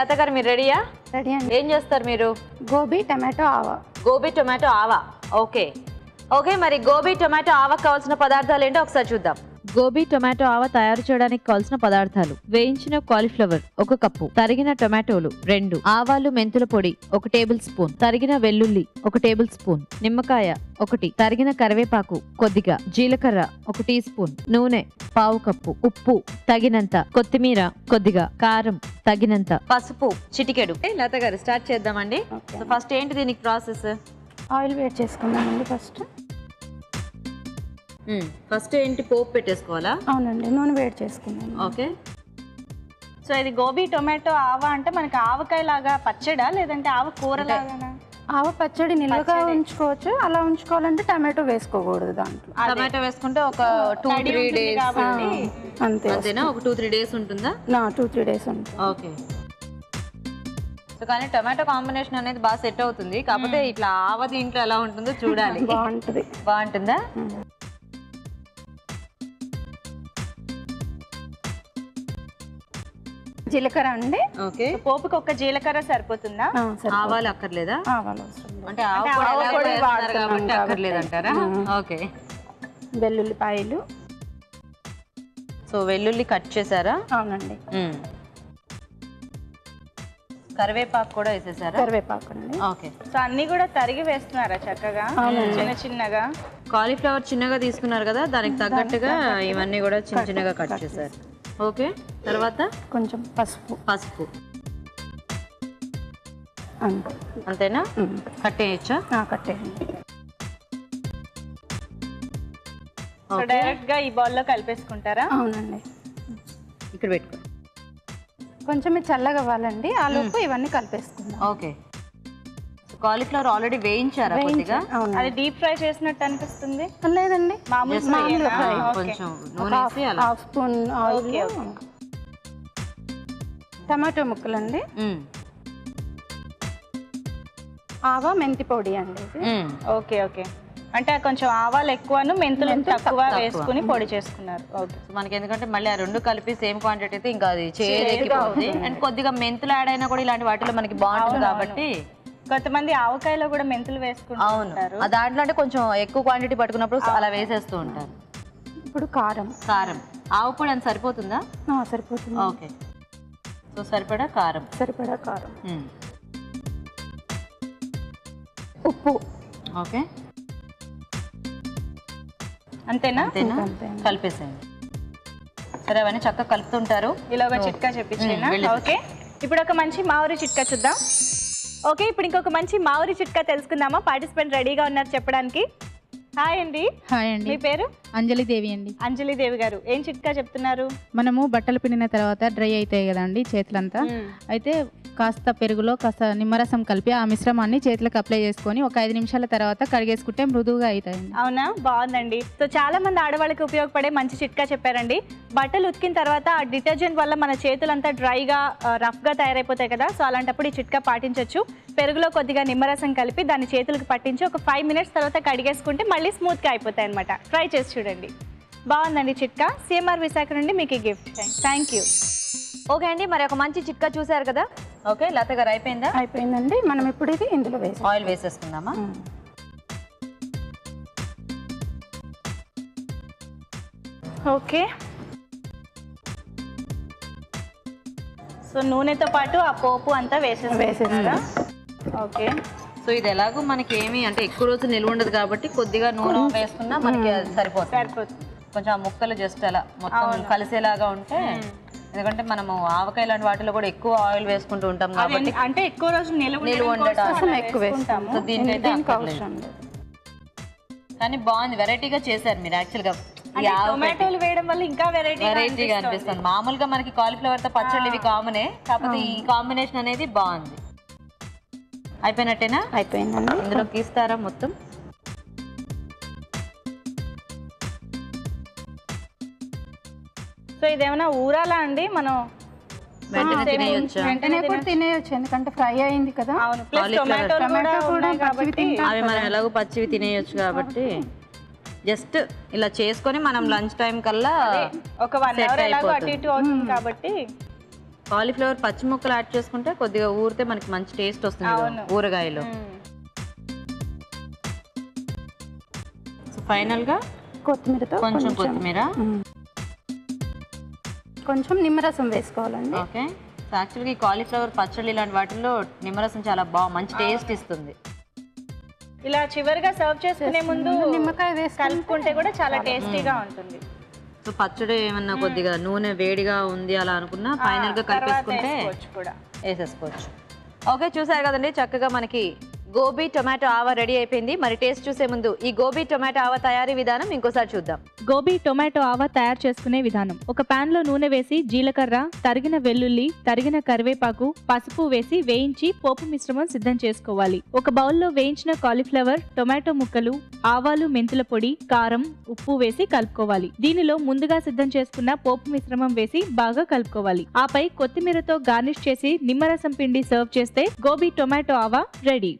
లత గారు మీరు రెడీయా? రెడీ అండి. ఏం చేస్తారు మీరు? గోబీ టమాటో ఆవా. గోబీ టొమాటో ఆవా. ఓకే ఓకే, మరి గోబీ టొమాటో ఆవా కావాల్సిన పదార్థాలు ఏంటో ఒకసారి చూద్దాం. గోబీ టొమాటో ఆవా తయారు చేయడానికి కావాల్సిన పదార్థాలు: వేయించిన కాలీఫ్లవర్ 1 కప్పు, తరిగిన టొమాటోలు 2, ఆవాలు మెంతుల పొడి 1 టేబుల్ స్పూన్, తరిగిన వెల్లుల్లి 1 టేబుల్ స్పూన్, నిమ్మకాయ 1, తరిగిన కరివేపాకు కొద్దిగా, జీలకర్ర 1 టీ స్పూన్, నూనె 1/2 కప్పు, ఉప్పు తగినంత, కొత్తిమీర కొద్దిగా, కారం తగినంత, పసుపు చిటికెడు. లత గారు స్టార్ట్ చేద్దామండి. సో ఫస్ట్ ఏంటి దీనికి ప్రాసెస్? ఆయిల్ వేడి చేసుకుందామండి. ఫస్ట్ ఏంటి, పోపు పెట్టేసుకోవాలా? అవునండి, నూనె వేడి చేసుకుందాం. ఓకే. సో ఇది గోబీ టొమాటో ఆవా అంటే మనకి ఆవకాయ లాగా పచ్చడా లేదంటే ఆవ కూర లాగానా? ఆవ పచ్చడి నిల్వగా ఉంచుకోవచ్చు, అలా ఉంచుకోవాలంటే టమాటో వేసుకోకూడదు దాంట్లో. టమాటో వేసుకుంటే ఒక 2-3 డేస్ అంతే. అంతేనా? ఒక 2-3 డేస్ ఉంటుందా? 2-3 డేస్ ఉంటుంది. ఓకే. సో కానీ టమాటో కాంబినేషన్ అనేది బాగా సెట్ అవుతుంది, కాకపోతే ఇట్లా ఆవ దీంట్లో ఎలా ఉంటుందో చూడాలి. బాగుంటుంది. బాగుంటుందా? జీలకర్ర అండి. ఓకే. పోపుకి ఒక జీలకర్ర సరిపోతుందా? ఆవాలు అక్కర్లేదా? ఆవాలు అవసరం. అంటే ఆవ పొడి వేస్తున్నారు కాబట్టి అక్కర్లేదంటారా? ఓకే. వెల్లుల్లిపాయలు. సో వెల్లుల్లి కట్ చేశారా? అవునండి. కరివేపాకు కూడా వేసేసారా? కరివేపాకు అండి. ఓకే. సో అన్ని కూడా తరిగి వేస్తున్నారా చక్కగా చిన్న చిన్నగా? కాలీఫ్లవర్ చిన్నగా తీసుకున్నారు కదా, దానికి తగ్గట్టుగా ఇవన్నీ కూడా చిన్న చిన్నగా కట్ చేశారు. ఓకే. తర్వాత కొంచెం పసుపు. పసుపు అంతే. అంతేనా? కట్టేయచ్చా? కట్టేయండి. సో డైరెక్ట్ గా ఈ బౌల్ లో కలిపేసుకుంటారా? అవునండి. ఇక్కడ పెట్టుకో. కొంచెం చల్లగా అవ్వాలండి, ఆ లోపు ఇవన్నీ కలిపేసుకుందాం. ఓకే. కాలీఫ్లవర్ ఆల్రెడీ వేయించారా కొద్దిగా? అది డీప్ ఫ్రై చేసినట్టు అనిపిస్తుంది. లేదండి, మామూలు ఫ్రై. కొంచెం నూనె వేసి అలా. 1/2 స్పూన్ ఆయిల్. టమాటో ముక్కలండి. ఆవా మెంతి పొడి అండి. ఓకే ఓకే, అంటే కొంచెం ఆవాలు ఎక్కువను మెంతులు తక్కువ వేసుకుని పొడి చేసుకున్నారు. ఓకే. మనకి ఎందుకంటే మళ్ళీ ఆ రెండు కలిపి సేమ్ క్వాంటిటీ అయితే ఇంకా అది చేదుతుంది, అండ్ కొద్దిగా మెంతులు యాడ్ అయినా కూడా ఇలాంటి వాటిలో మనకి బాగుంటుంది కాబట్టి. కొంతమంది ఆవకాయలో కూడా మెంతులు వేసుకుంటారు. ఆ దాంట్లో అంటే కొంచెం ఎక్కువ క్వాంటిటీ పట్టుకున్నప్పుడు అలా వేసేస్తూ ఉంటారు. ఇప్పుడు కారం. కారం ఆవు పొడి అంత సరిపోతుందా? సరిపోతుంది. ఓకే. సో సరిపడా కారం. సరిపడా కారం. ఉప్పు. ఓకే. అంతేనా? కలిపేసేయండి. సరే, అవన్నీ చక్కగా కలుపుతుంటారు. ఇలా ఒక చిట్కా చెప్పించేనా? ఓకే. ఇప్పుడు ఒక మంచి మామిడి చిట్కా చూద్దాం. ఓకే, ఇప్పుడు ఇంకొక మంచి మామిడి చిట్కా తెలుసుకుందామా? పార్టిసిపెంట్ రెడీగా ఉన్నారు చెప్పడానికి. హాయ్ అండి. హాయ్ అండి. మీ పేరు? అంజలి దేవి అండి. అంజలి దేవి గారు, ఏం చిట్కా చెప్తున్నారు? మనము బట్టలు పిండిన తర్వాత డ్రై అవుతాయి కదండి చేతులంతా, అయితే కాస్త పెరుగులో కాస్త నిమ్మరసం కలిపి ఆ మిశ్రమాన్ని చేతులకు అప్లై చేసుకొని ఒక 5 నిమిషాల తర్వాత కడిగేసుకుంటే మృదువుగా అవుతాయండి. అవునా, బాగుందండి. సో చాలా మంది ఆడవాళ్ళకి ఉపయోగపడే మంచి చిట్కా చెప్పారండి. బట్టలు ఉతికిన తర్వాత ఆ డిటర్జెంట్ వల్ల మన చేతులంతా డ్రైగా రఫ్గా తయారైపోతాయి కదా, సో అలాంటప్పుడు ఈ చిట్కా పాటించవచ్చు. పెరుగులో కొద్దిగా నిమ్మరసం కలిపి దాన్ని చేతులకు పట్టించి ఒక 5 మినిట్స్ తర్వాత కడిగేసుకుంటే మళ్ళీ స్మూత్గా అయిపోతాయి అనమాట. ట్రై చేసి చూడండి. బాగుందండి చిట్కా. సిఎంఆర్ విశాఖ నుండి మీకు ఈ గిఫ్ట్. Thank you. ఓకే అండి, మరి ఒక మంచి చిట్కా చూసారు కదా. ఓకే, లత గారు అయిపోయిందా? అయిపోయిందండి. మనం ఇప్పుడు ఇది ఇందులో వేసి ఆయిల్ వేసేసుకుందామా? ఓకే. సో నూనెతో పాటు ఆ పోపు అంతా వేసేసారా? ఓకే. సో ఇది ఎలాగో మనకి ఏమి అంటే ఎక్కువ రోజు నిల్వ ఉండదు కాబట్టి కొద్దిగా నూనె వేసుకున్నా మనకి సరిపోతుంది. కొంచెం ఆ ముక్కలు జస్ట్ అలా మొత్తం కలిసేలాగా ఉంటే, ఎందుకంటే మనము ఆవకాయ లాంటి వాటిలో కూడా ఎక్కువ ఆయిల్ వేసుకుంటూ ఉంటాం కాబట్టి అంటే ఎక్కువ రోజు నిల్వ ఉండటం ఎక్కువ వేసుకుంటాము. దీనికైతే కానీ బాగుంది, వెరైటీగా చేశారు మీరు. యాక్చువల్గా టొమాటోలు వేయడం వల్ల ఇంకా వెరైటీగా అనిపిస్తుంది. మామూలుగా మనకి కాలీఫ్లవర్ తో పచ్చళ్ళు ఇవి కామనే, కాకపోతే ఈ కాంబినేషన్ అనేది బాగుంది. అయిపోయినట్టేనా? అయిపోయిందండి. ఇందులో తీస్తారా మొత్తం? సో ఇదేమైనా ఊరాలా అండి? మనం వెంటనే కూడా తినేయొచ్చు, ఎందుకంటే ఫ్రై అయింది కదా. అవును, ప్లస్ టొమాటో కూడా కాబట్టి అవి మనం ఎలాగో పచ్చివి తినేయొచ్చు కాబట్టి జస్ట్ ఇలా చేసుకొని మనం లంచ్ టైం కల్లా ఒక 1 అవర్ ఎలాగో అటు ఇటు అవుతుంది కాబట్టి కాలీఫ్లవర్ పచ్చి ముక్కలు యాడ్ చేసుకుంటే కొద్దిగా ఊరితే మనకి మంచి టేస్ట్ వస్తుంది అవును. ఊరగాయలో. సో ఫైనల్ గా కొత్తిమీరతో కొంచెం కొత్తిమీర. కొంచెం నిమ్మరసం వేసుకోవాలండి. ఓకే. సో యాక్చువల్గా ఈ కాలీఫ్లవర్ పచ్చడి ఇలాంటి వాటిల్లో నిమ్మరసం చాలా మంచి టేస్ట్ ఇస్తుంది. ఇలా చివరిగా సర్వ్ చేసుకునే ముందు నిమ్మకాయ వేసి కలుపుకుంటే కూడా చాలా టేస్టీగా ఉంటుంది. సో పచ్చడి ఏమన్నా కొద్దిగా నూనె వేడిగా ఉంది అలా అనుకున్నా ఫైనల్ గా కలిపేసుకుంటే కూడా వేసేసుకోవచ్చు. ఓకే, చూసారు కదండి చక్కగా మనకి గోబీ టొమాటో ఆవా రెడీ అయిపోయింది. మరి టేస్ట్ చూసే ముందు ఈ గోబీ టొమాటో ఆవా తయారీ విధానం ఇంకోసారి చూద్దాం. గోబీ టొమాటో ఆవా తయారు చేసుకునే విధానం. ఒక పాన్ లో నూనె వేసి జీలకర్ర, తరిగిన వెల్లుల్లి, తరిగిన కరివేపాకు, పసుపు వేసి వేయించి పోపు మిశ్రమం సిద్ధం చేసుకోవాలి. ఒక బౌల్లో వేయించిన కాలీఫ్లవర్, టొమాటో ముక్కలు, ఆవాలు, మెంతుల పొడి, కారం, ఉప్పు వేసి కలుపుకోవాలి. దీనిలో ముందుగా సిద్ధం చేసుకున్న పోపు మిశ్రమం వేసి బాగా కలుపుకోవాలి. ఆపై కొత్తిమీరతో గార్నిష్ చేసి నిమ్మరసం పిండి సర్వ్ చేస్తే గోబీ టొమాటో ఆవా రెడీ.